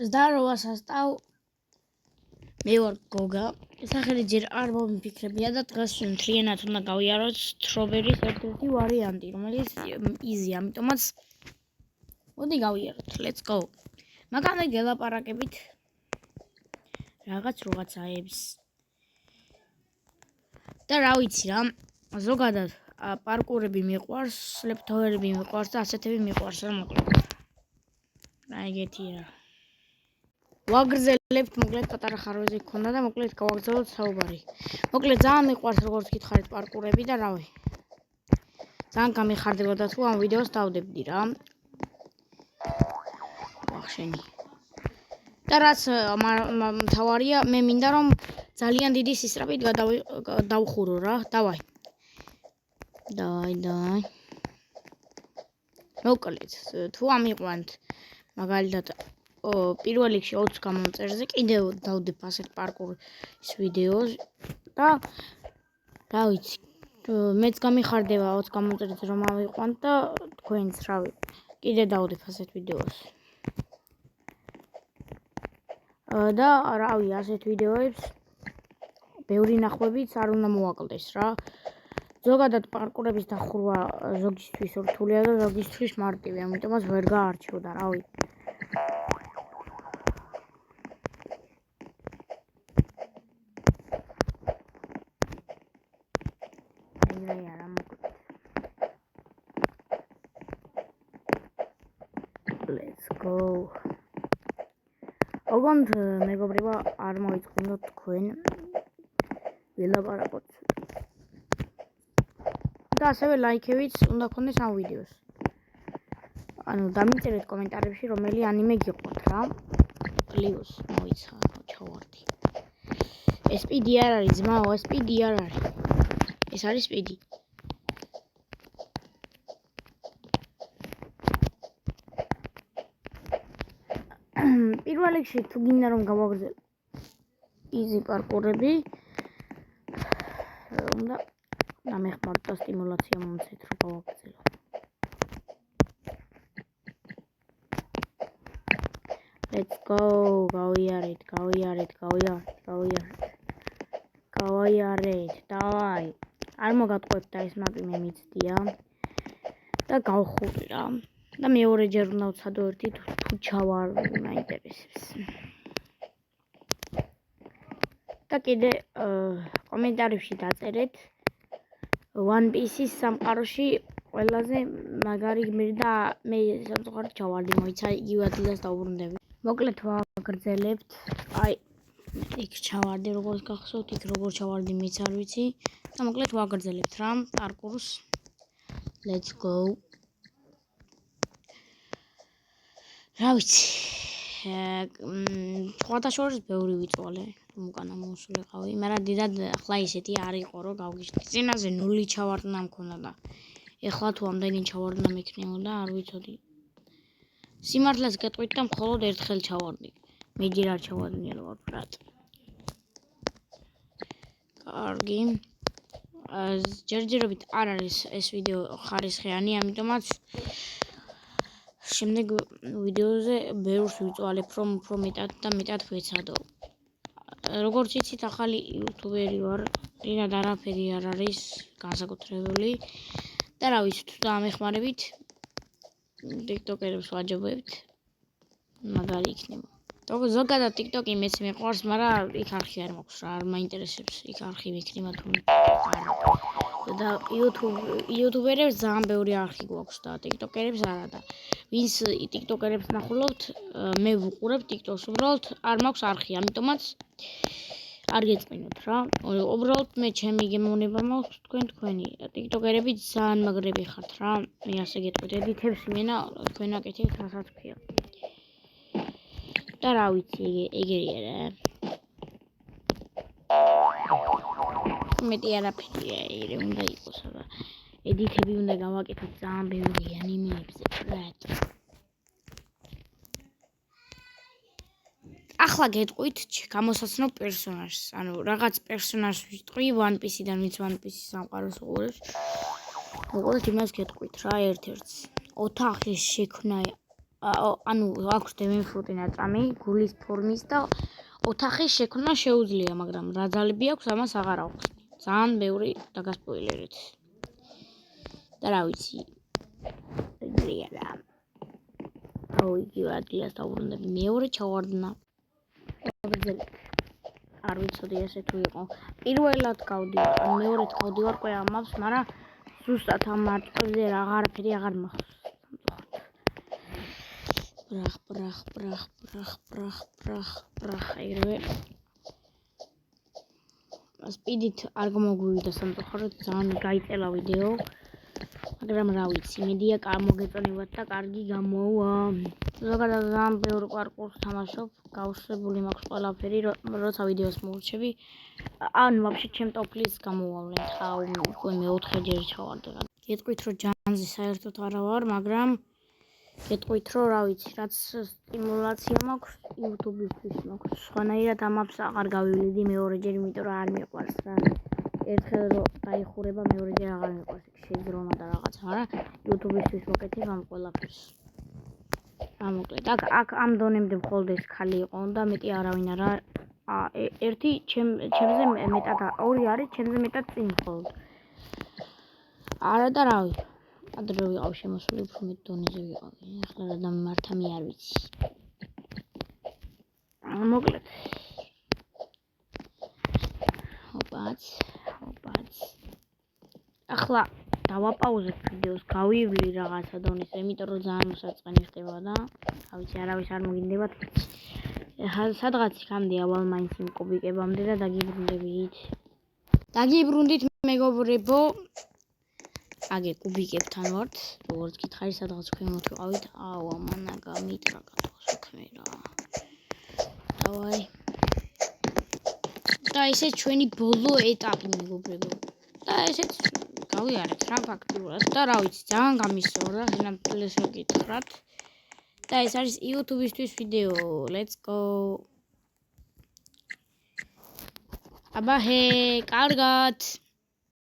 Здорово, состав. მე ვარ გოგა. სახელი ჯერ არ მომიფიქრებია და დღეს მთლიანად უნდა გავიაროთ სტრობერის ერთ-ერთი ვარიანტი, რომელიც იზია, ამიტომაც მოდი გავიაროთ. Let's go. მაგალითად გელაპარაკებით რაღაცაებს. და რა ვიცი რა, ზოგადად პარკურები მიყვარს, ლეპტოპები მიყვარს და ასეთები მიყვარს რა მოკლედ. რა ეგეთია. ვაგრძელებთ მოკლედ პატარა ხარვეზი გქონდა და მოკლედ გავაგრძელოთ საუბარი. მოკლედ ძალიან მიყვარს როგორც გითხარით პარკურები და რავი. ძალიან გამიხარდებოდა თუ ამ ვიდეოს დავდებდი რა. ვახშენი. და რაც მთავარია, მე მინდა რომ ძალიან დიდი სისწრაფით დავხურო რა. დავაი. მოკლედ თუ ამიყვანთ მაგალითად პირველ რიგში 20 გამომწერზე კიდევ დავდებ ასეთ პარკურის ვიდეოს და რა ვიცი მეც გამიხარდება 20 გამომწერზე რომ ავიყვანთ და თქვენც რავი კიდე დავდებ ასეთ ვიდეოს და რავი ასეთ ვიდეოებს ბევრი ნახვებიც არ უნდა მოვაკლდეს რა ზოგადად პარკურების დახურვა ზოგისთვის რთულია და ზოგისთვის მარტივი ამიტომაც ვერ გაარჩევდა რავი Let's go. ოღონდ მეგობრებო არ მოიწყინოთ თქვენ ვილაპარაკოთ. და ასევე ლაიქებიც უნდა გქონდეს ამ ვიდეოს. ანუ დამიწერეთ კომენტარებში რომელი ანიმე გიყვართ რა. პლიუს მოიცა ჩავარდი. SPD არ არის ძმაო, SPD არ არის. ეს არის SPD. პირველ რიგში თუ გინდა რომ გავაგრძელო იზი პარკურები უნდა დამეხმაროთ და სტიმულაცია მომცეთ რომ გავაგრძელო. Let's go, გავიარეთ. დავაი. არ მოგატყუებთ და ეს მაპი მე მიცდია და გავხური რა. და მეორეჯერ უნდა ვცადო ერთი თუ ჩავარ მაინტერესებს. და კიდე კომენტარებში დაწერეთ One Piece-ის სამყაროში ყველაზე მაგარი გმირი და მე სამწუხაროდ ჩავარდი მოიცა იგივე ადგილას დავბრუნდები. მოკლედ ვაგრძელებთ. აი იქ ჩავარდი როგორც გახსოვთ, იქ როგორ ჩავარდი მეც არ ვიცი და მოკლედ ვაგრძელებთ რა პარკურს. Let's go. რა ვიცი სხვადასხვა ბევრი ვიწვალე რომ უკანა მოსულიყავი მაგრამ დიდად ახლა ისეთი არ იყო რომ გავგიშდი წინაზე 0 ჩავარდნა მქონდა და ეხლა თუ ამდენი ჩავარდნა მექნებოდა არ ვიცოდი სიმართლეს გეტყვით და მხოლოდ ერთხელ ჩავარდი მე ჯერ არ ჩავარდნია ვაფრად კარგი ჯერჯერობით არ არის ეს ვიდეო ხარისხიანი ამიტომაც შემდეგ ვიდეოზე ბევრს ვიწვალებ რომ უფრო მეტად და მეტად ვეცადო. როგორც იცით ახალი იუთუბერი ვარ, პირად არაფერი არ არის განსაკუთრებული და რა ვიცი თუ დამეხმარებით ტიკტოკერებს ვაჯობებთ მაგარი იქნება. ზოგადად ტიკტოკი მეც მიყვარს, მაგრამ იქ არხი არ მაქვს რა, არ მაინტერესებს იქ არხი მიქნება თუ და იუთუბერებს ძალიან ბევრი არხი გვაქვს და ტიკტოკერებს არა და ვინც ტიკტოკერებს ნახულობთ მე ვუყურებ ტიკტოკს უბრალოდ არ მაქვს არხი ამიტომაც არ გეწყინოთ რა უბრალოდ მე ჩემი გემოვნება მაქვს თქვენი ტიკტოკერები ძალიან მაგრები ხართ რა მე ასე გეტყვით ედიტებს იმენა თქვენ აკეთებთ რასაც ქვია და რა ვიცი ეგერია რა მეტი არაფერია երը უნდა იყოს აბა ედიტები უნდა გავაკეთოთ ძალიან ბევრი ანიმეებზე ფრად ახლა გეტყვით გამოსაცნო პერსონაჟს ანუ რაღაც პერსონაჟს ვიტყვი One Piece-დან ვინც One Piece-ის სამყაროს უყურებს მოკლედ იმას გეტყვით რა ერთ-ერთს ოთახის შექმნა ანუ აქვს დემენფრუტი ნაწამი, გულის ფორმის და ოთახის შექმნა შეუძლია, მაგრამ რა ძალები აქვს, ამას აღარ აღვხსნი. ძალიან ბევრი დაგასპოილერეთ. და რა ვიცი. ეგრეა რა. იგივე ადგილას დავბრუნდები. მეორე ჩავარდნა. არ ვიცოდი ესე თუ იყო. პირველად გავდივარ, ან მეორედ გავდივარ ყველა maps, მაგრამ ზუსტად ამ მარტივზე აღარაფერი აღარ მახსოვს. ბრახ, ეგრევე. სპიდით არ გამოგვივიდა სამწუხაროდ, ძალიან გაიწელა ვიდეო. მაგრამ რა ვიცი, მედია მოგეწონებათ და კარგი გამოვა. ზოგადად ძალიან ბევრი პარკურს თამაშობ, გავშვებული მაქვს ყველაფერი, როცა ვიდეოს მოვურჩები. ან ვაფშე ჩემ ტოპ-ლისტს გამოვავლენთ, უკვე მეოთხეჯერ ჩავარდე. გეტყვით, რომ ჯანზე საერთოდ არა ვარ, მაგრამ გეტყვით, რომ რა ვიცი, რაც სტიმულაცია მაქვს, YouTube-ისთვის მაქვს. სხვანაირად ამ maps აღარ გავივლიდი მეორეჯერ, იმიტომ რომ არ მიყვარს რა. ერთხელ რომ დაიხურება, მეორეჯერ აღარ მიყვარს, შეგრომა და რაღაცა, მაგრამ YouTube-ისთვის მოკეთებ ამ ყველაფერს. მოკლედ, აქ ამ დონემდე მხოლოდ ეს ხალი იყო და მეტი არავინ არა. ერთი ჩემზე მეტად, ორი არის ჩემზე მეტად წინ მხოლოდ. არა და რა ვიცი. ადრე ვიყავ შემოსული, უფრო მეტ დონეზე ვიყავი. ახლა რა დამემართა მე არ ვიცი. მოკლედ. ოპაც. ახლა დავაპაუზებ ვიდეოს, გავივლი რაღაცა დონეზე, იმიტომ რომ ძალიან მოსაწყენი ხდება და რა ვიცი, არავის არ მოგინდებათ. სადღაც იქამდე ავალ მაინც იმ კუბიკებამდე და დაგიბრუნდებით. დაგიბრუნდით მეგობრებო. აგე კუბიკებთან ვართ, როგორც გითხარი, სადღაც ქვემოთ ვიყავით. მანა გამიტრა საქმე რა. დავაი. და ესე ჩვენი ბოლო ეტაპი მეგობრებო. და ესეც გავიარეთ რა ფაქტიურად და რა ვიცი, ძალიან გამისწორდა, სინამდვილეს რო გითხრათ. და ეს არის YouTube-ისთვის ვიდეო. Let's go. აბა კარგად.